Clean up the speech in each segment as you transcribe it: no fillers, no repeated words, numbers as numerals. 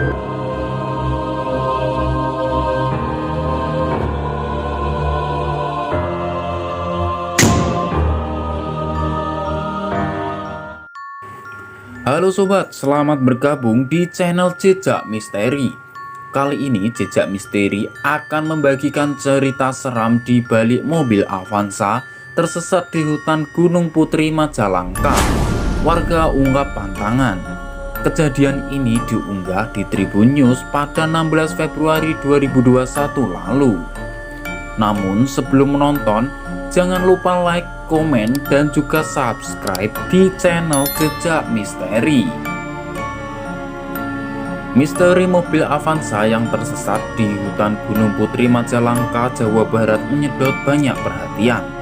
Halo sobat, selamat bergabung di channel Jejak Misteri. Kali ini Jejak Misteri akan membagikan cerita seram di balik mobil Avanza tersesat di hutan Gunung Putri Majalengka. Warga ungkap pantangan. Kejadian ini diunggah di Tribun News pada 16 Februari 2021 lalu. Namun sebelum menonton, jangan lupa like, komen, dan juga subscribe di channel Jejak Misteri. Misteri mobil Avanza yang tersesat di hutan Gunung Putri Majalengka, Jawa Barat menyedot banyak perhatian.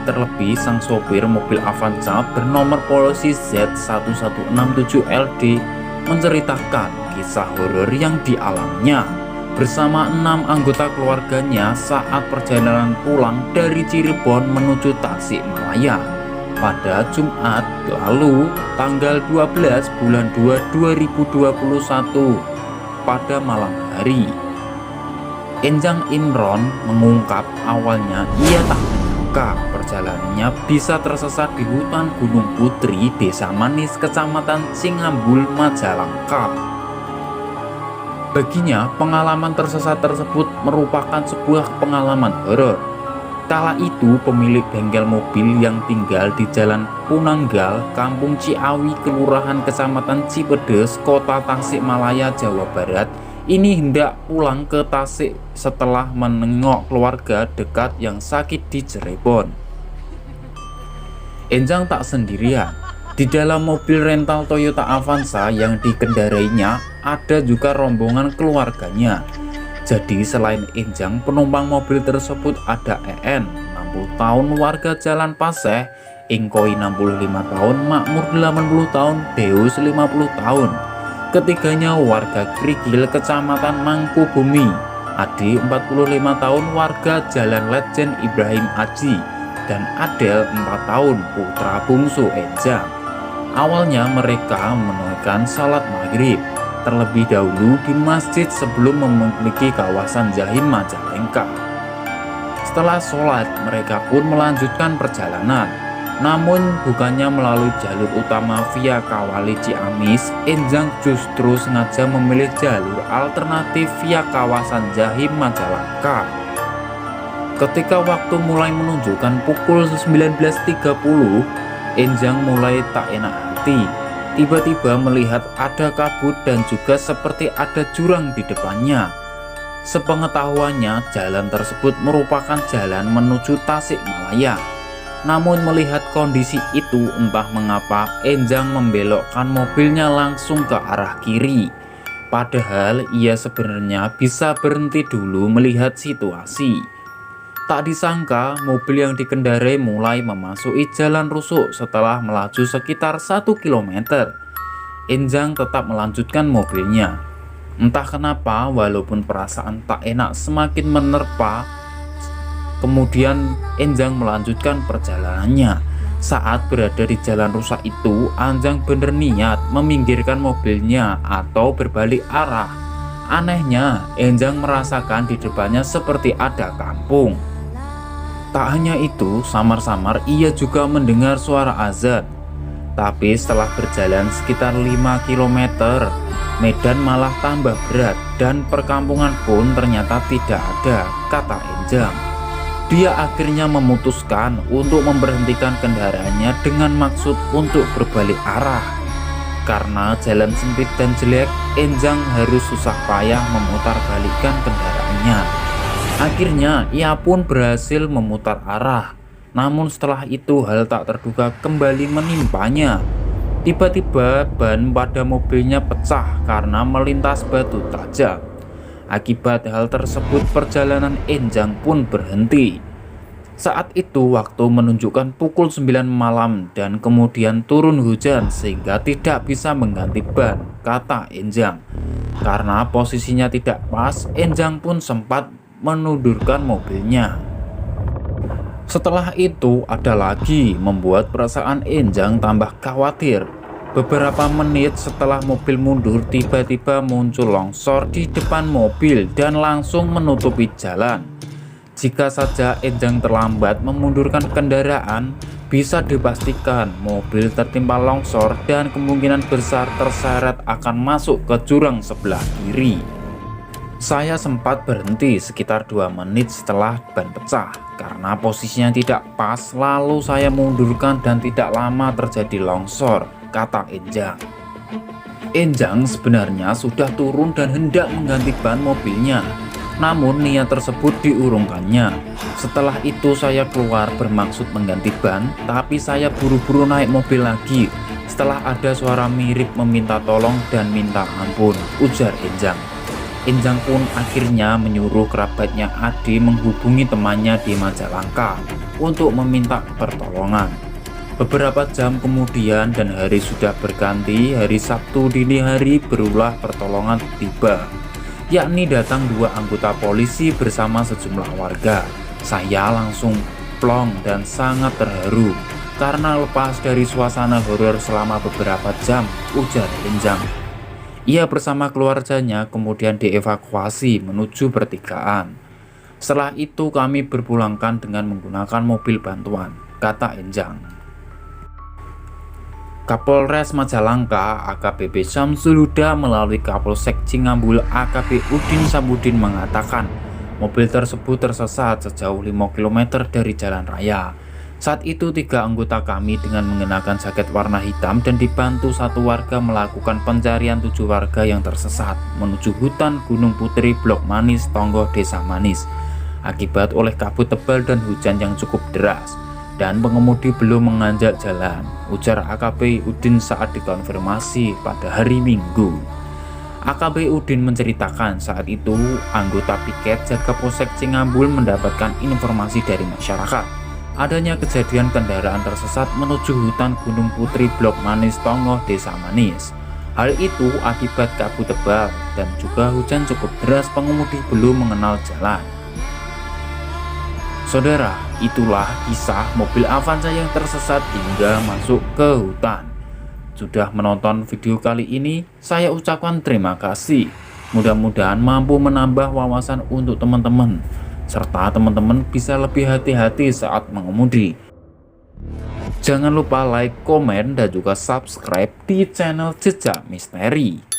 Terlebih sang sopir mobil Avanza bernomor polisi Z1167LD menceritakan kisah horor yang dialaminya bersama 6 anggota keluarganya saat perjalanan pulang dari Cirebon menuju Tasikmalaya pada Jumat lalu tanggal 12 bulan 2 2021 pada malam hari. Enjang Imron mengungkap awalnya ia tak menyangka perjalanannya bisa tersesat di hutan Gunung Putri, Desa Manis, Kecamatan Cingambul, Majalengka. Baginya, pengalaman tersesat tersebut merupakan sebuah pengalaman horor. Kala itu, pemilik bengkel mobil yang tinggal di Jalan Punanggal, Kampung Ciawi, Kelurahan Kecamatan Cipedes, Kota Tasikmalaya, Jawa Barat, ini hendak pulang ke Tasik setelah menengok keluarga dekat yang sakit di Cirebon. Enjang tak sendirian. Di dalam mobil rental Toyota Avanza yang dikendarainya ada juga rombongan keluarganya. Jadi selain Enjang, penumpang mobil tersebut ada EN 60 tahun warga Jalan Paseh, Ingkoi 65 tahun, Makmur 80 tahun, Deus 50 tahun. Ketiganya warga Krikil Kecamatan Mangkubumi, Adi 45 tahun warga Jalan Lejen Ibrahim Aji, dan Adel 4 tahun putra bungsu Enjang. Awalnya mereka menunaikan salat maghrib terlebih dahulu di masjid sebelum memiliki kawasan Jahim Majalengka. Setelah sholat, mereka pun melanjutkan perjalanan. Namun bukannya melalui jalur utama via Kawali Ciamis, Enjang justru sengaja memilih jalur alternatif via kawasan Jahim Majalengka. Ketika waktu mulai menunjukkan pukul 19.30, Enjang mulai tak enak hati. Tiba-tiba melihat ada kabut dan juga seperti ada jurang di depannya. Sepengetahuannya, jalan tersebut merupakan jalan menuju Tasikmalaya. Namun melihat kondisi itu, entah mengapa Enjang membelokkan mobilnya langsung ke arah kiri. Padahal ia sebenarnya bisa berhenti dulu melihat situasi. Tak disangka, mobil yang dikendarai mulai memasuki jalan rusuk setelah melaju sekitar 1 km. Enjang tetap melanjutkan mobilnya. Entah kenapa, walaupun perasaan tak enak semakin menerpa, kemudian Enjang melanjutkan perjalanannya. Saat berada di jalan rusak itu, Enjang benar niat meminggirkan mobilnya atau berbalik arah. Anehnya, Enjang merasakan di depannya seperti ada kampung. Tak hanya itu, samar-samar ia juga mendengar suara azan. Tapi setelah berjalan sekitar 5 km, medan malah tambah berat dan perkampungan pun ternyata tidak ada, kata Enjang. Dia akhirnya memutuskan untuk memberhentikan kendaraannya dengan maksud untuk berbalik arah. Karena jalan sempit dan jelek, Enjang harus susah payah memutar balikkan kendaraannya. Akhirnya ia pun berhasil memutar arah. Namun setelah itu hal tak terduga kembali menimpanya. Tiba-tiba ban pada mobilnya pecah karena melintas batu tajam. Akibat hal tersebut perjalanan Enjang pun berhenti. Saat itu waktu menunjukkan pukul 9 malam dan kemudian turun hujan sehingga tidak bisa mengganti ban, kata Enjang. Karena posisinya tidak pas, Enjang pun sempat menundurkan mobilnya. Setelah itu ada lagi membuat perasaan Enjang tambah khawatir. Beberapa menit setelah mobil mundur, tiba-tiba muncul longsor di depan mobil dan langsung menutupi jalan. Jika saja Enjang terlambat memundurkan kendaraan, bisa dipastikan mobil tertimpa longsor dan kemungkinan besar terseret akan masuk ke jurang sebelah kiri. Saya sempat berhenti sekitar 2 menit setelah ban pecah karena posisinya tidak pas, lalu saya mundurkan dan tidak lama terjadi longsor, kata Enjang. Enjang sebenarnya sudah turun dan hendak mengganti ban mobilnya, namun niat tersebut diurungkannya. Setelah itu saya keluar bermaksud mengganti ban, tapi saya buru-buru naik mobil lagi setelah ada suara mirip meminta tolong dan minta ampun, ujar Enjang. Enjang pun akhirnya menyuruh kerabatnya Ade menghubungi temannya di Majalengka untuk meminta pertolongan. Beberapa jam kemudian dan hari sudah berganti, hari Sabtu dini hari berulah pertolongan tiba, yakni datang 2 anggota polisi bersama sejumlah warga. Saya langsung plong dan sangat terharu karena lepas dari suasana horor selama beberapa jam, ujar Enjang. Ia bersama keluarganya kemudian dievakuasi menuju pertigaan. Setelah itu kami berpulangkan dengan menggunakan mobil bantuan, kata Enjang. Kapolres Majalengka AKBP Syamsul Huda melalui Kapolsek Cingambul AKP Udin Samudin mengatakan mobil tersebut tersesat sejauh 5 km dari jalan raya. Saat itu 3 anggota kami dengan mengenakan jaket warna hitam dan dibantu 1 warga melakukan pencarian 7 warga yang tersesat menuju hutan Gunung Putri Blok Manis Tonggo Desa Manis akibat oleh kabut tebal dan hujan yang cukup deras dan pengemudi belum menganjak jalan, ujar AKP Udin saat dikonfirmasi pada hari Minggu. AKP Udin menceritakan saat itu anggota piket jaga Polsek Cingambul mendapatkan informasi dari masyarakat adanya kejadian kendaraan tersesat menuju hutan Gunung Putri Blok Manis Tonggo Desa Manis. Hal itu akibat kabut tebal dan juga hujan cukup deras, pengemudi belum mengenal jalan. Saudara, itulah kisah mobil Avanza yang tersesat hingga masuk ke hutan. Sudah menonton video kali ini, saya ucapkan terima kasih. Mudah-mudahan mampu menambah wawasan untuk teman-teman, serta teman-teman bisa lebih hati-hati saat mengemudi. Jangan lupa like, komen, dan juga subscribe di channel Jejak Misteri.